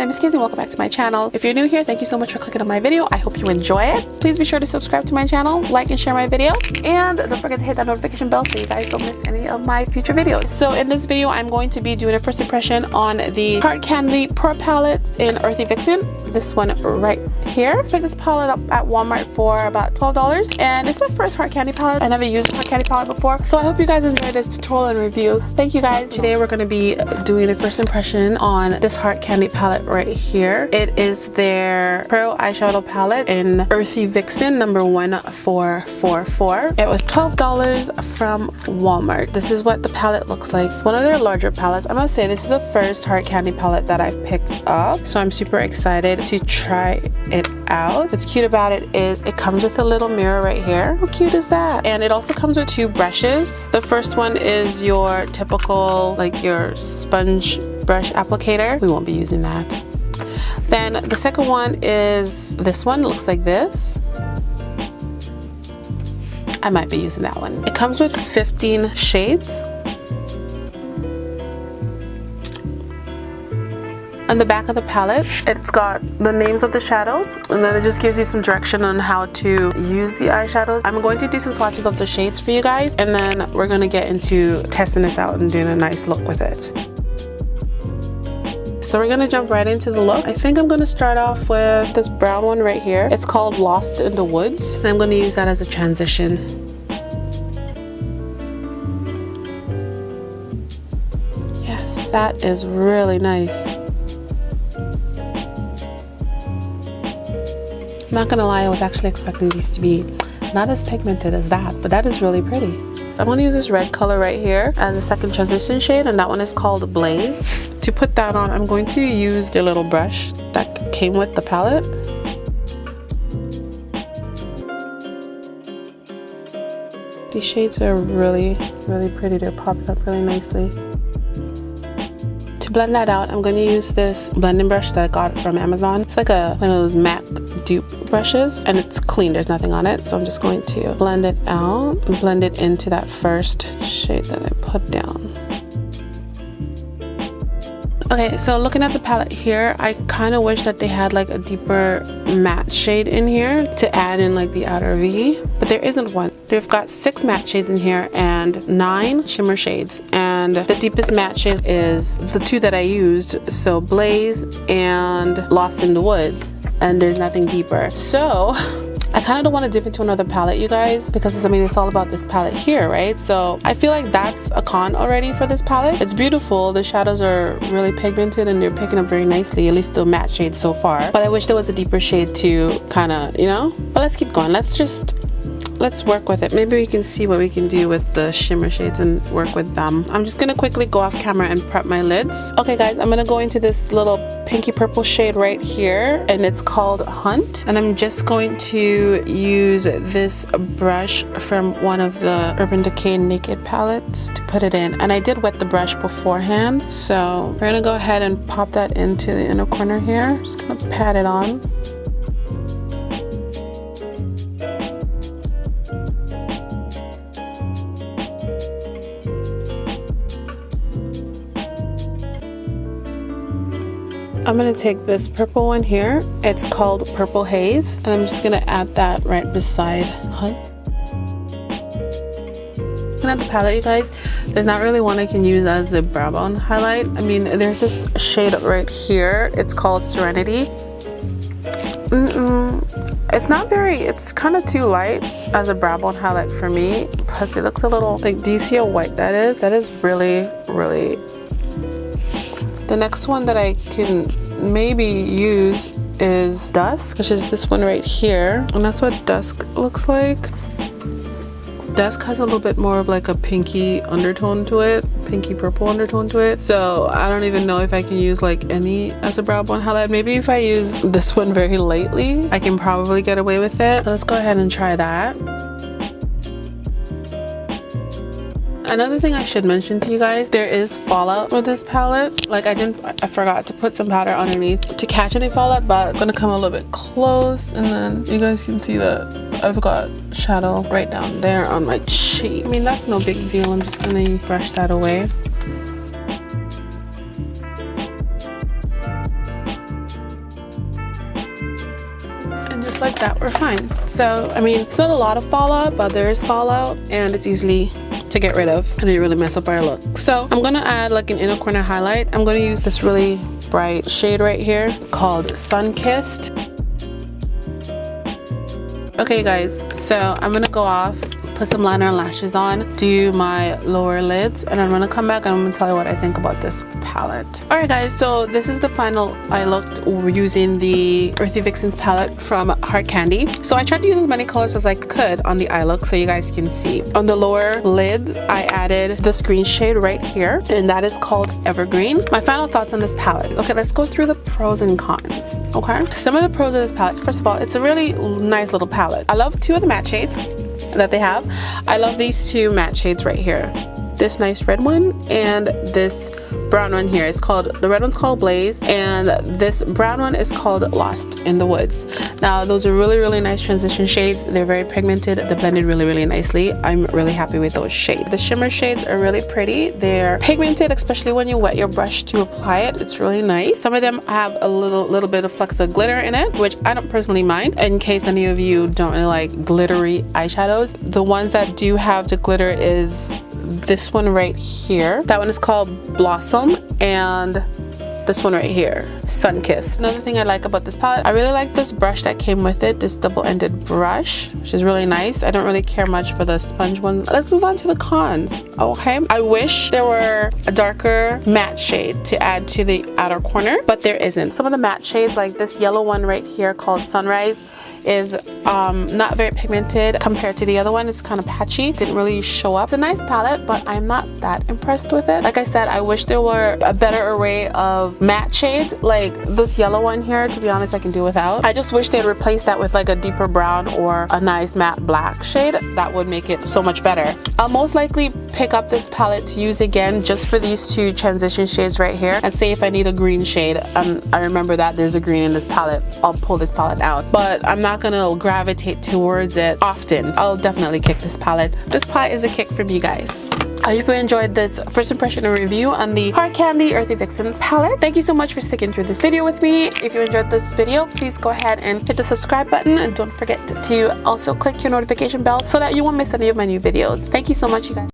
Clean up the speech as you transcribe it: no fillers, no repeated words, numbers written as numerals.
my name is Kizzy. Welcome back to my channel. If you're new here, thank you so much for clicking on my video. I hope you enjoy it. Please be sure to subscribe to my channel, like and share my video, and don't forget to hit that notification bell so you guys don't miss any of my future videos. So in this video, I'm going to be doing a first impression on the Heart Candy Pro Palette in Earthy Vixen. This one right here. I picked this palette up at Walmart for about $12, and it's my first Heart Candy palette. I never used a Heart Candy palette before, so I hope you guys enjoy this tutorial and review. Thank you guys. Today we're going to be doing a first impression on this Heart Candy palette right here. It is their Pro Eyeshadow palette in Earthy Vixen number 1444. It was $12 from Walmart. This is what the palette looks like. It's one of their larger palettes. I must say this is the first Heart Candy palette that I've picked up, so I'm super excited to try it out. What's cute about it is it comes with a little mirror right here. How cute is that? And it also comes with two brushes. The first one is your typical, like your sponge brush applicator. We won't be using that. Then the second one is this one. It looks like this. I might be using that one. It comes with 15 shades. On the back of the palette, it's got the names of the shadows, and then it just gives you some direction on how to use the eyeshadows. I'm going to do some swatches of the shades for you guys, and then we're going to get into testing this out and doing a nice look with it. So we're going to jump right into the look. I think I'm going to start off with this brown one right here. It's called Lost in the Woods, and I'm going to use that as a transition. Yes, that is really nice. I'm not gonna lie, I was actually expecting these to be not as pigmented as that, but that is really pretty. I'm gonna use this red color right here as a second transition shade, and that one is called Blaze. To put that on, I'm going to use the little brush that came with the palette. These shades are really, really pretty. They're popping up really nicely. To blend that out, I'm going to use this blending brush that I got from Amazon. It's like one of those MAC dupe brushes, and it's clean. There's nothing on it, so I'm just going to blend it out and blend it into that first shade that I put down. Okay, so looking at the palette here, I kind of wish that they had like a deeper matte shade in here to add in like the outer V, but there isn't one. They've got 6 matte shades in here and 9 shimmer shades, and the deepest matte shade is the 2 that I used, so Blaze and Lost in the Woods, and there's nothing deeper. So I kind of don't want to dip into another palette, you guys, because I mean it's all about this palette here, right? So I feel like that's a con already for this palette. It's beautiful, the shadows are really pigmented and they're picking up very nicely, at least the matte shades so far, but I wish there was a deeper shade to kind of, you know. But let's keep going. Let's work with it. Maybe we can see what we can do with the shimmer shades and work with them. I'm just gonna quickly go off camera and prep my lids. Okay guys, I'm gonna go into this little pinky purple shade right here, and it's called Hunt, and I'm just going to use this brush from one of the Urban Decay Naked palettes to put it in, and I did wet the brush beforehand, so we're gonna go ahead and pop that into the inner corner here. Just gonna pat it on. I'm going to take this purple one here. It's called Purple Haze, and I'm just going to add that right beside Hunt. Looking at the palette, you guys, there's not really one I can use as a brow bone highlight. I mean, there's this shade right here. It's called Serenity. It's not very, it's kind of too light as a brow bone highlight for me. Plus, it looks a little, like, do you see how white that is? That is really, really. The next one that I can maybe use is Dusk, which is this one right here, and that's what Dusk looks like. Dusk has a little bit more of like a pinky undertone to it, pinky purple undertone to it, so I don't even know if I can use like any as a brow bone highlight. Maybe if I use this one very lightly, I can probably get away with it. So let's go ahead and try that. Another thing I should mention to you guys, there is fallout with this palette. Like I forgot to put some powder underneath to catch any fallout, but I'm gonna come a little bit close, and then you guys can see that I've got shadow right down there on my cheek. I mean, that's no big deal. I'm just gonna brush that away. just like that, we're fine. So I mean, it's not a lot of fallout, but there is fallout and it's easily to get rid of and it really mess up our look. So I'm gonna add like an inner corner highlight. I'm gonna use this really bright shade right here called Sunkist. Okay guys, so I'm gonna go off, put some liner and lashes on, do my lower lids, and I'm gonna come back and I'm gonna tell you what I think about this palette. Alright guys, so this is the final eye look using the Earthy Vixen's palette from Heart Candy. So I tried to use as many colors as I could on the eye look so you guys can see. On the lower lid, I added this green shade right here, and that is called Evergreen. My final thoughts on this palette. Okay, let's go through the pros and cons. Okay, some of the pros of this palette. First of all, it's a really nice little palette. I love two of the matte shades that they have. I love these two matte shades right here. This nice red one and this brown one here. It's called, the red one's called Blaze and this brown one is called Lost in the Woods. Now those are really nice transition shades. They're very pigmented. They blended really nicely. I'm really happy with those shades. The shimmer shades are really pretty. They're pigmented, especially when you wet your brush to apply it. It's really nice. Some of them have a little bit of flecks of glitter in it, which I don't personally mind. In case any of you don't really like glittery eyeshadows, the ones that do have the glitter is this one right here. That one is called Blossom, and this one right here, Sunkist. Another thing I like about this palette, I really like this brush that came with it, this double-ended brush, which is really nice. I don't really care much for the sponge one. Let's move on to the cons. Okay, I wish there were a darker matte shade to add to the outer corner, but there isn't. Some of the matte shades, like this yellow one right here called Sunrise, is not very pigmented compared to the other one. It's kind of patchy, didn't really show up. It's a nice palette, but I'm not that impressed with it. Like I said, I wish there were a better array of matte shades. Like this yellow one here, to be honest, I can do without. I just wish they'd replace that with like a deeper brown or a nice matte black shade. That would make it so much better. I'll most likely pick up this palette to use again just for these two transition shades right here, and see if I need a green shade. I remember that there's a green in this palette. I'll pull this palette out, but I'm not gonna gravitate towards it often. I'll definitely kick this palette. This palette is a kick from you guys. I hope you enjoyed this first impression and review on the Heart Candy Earthy Vixen's palette. Thank you so much for sticking through this video with me. If you enjoyed this video, please go ahead and hit the subscribe button, and don't forget to also click your notification bell so that you won't miss any of my new videos. Thank you so much, you guys.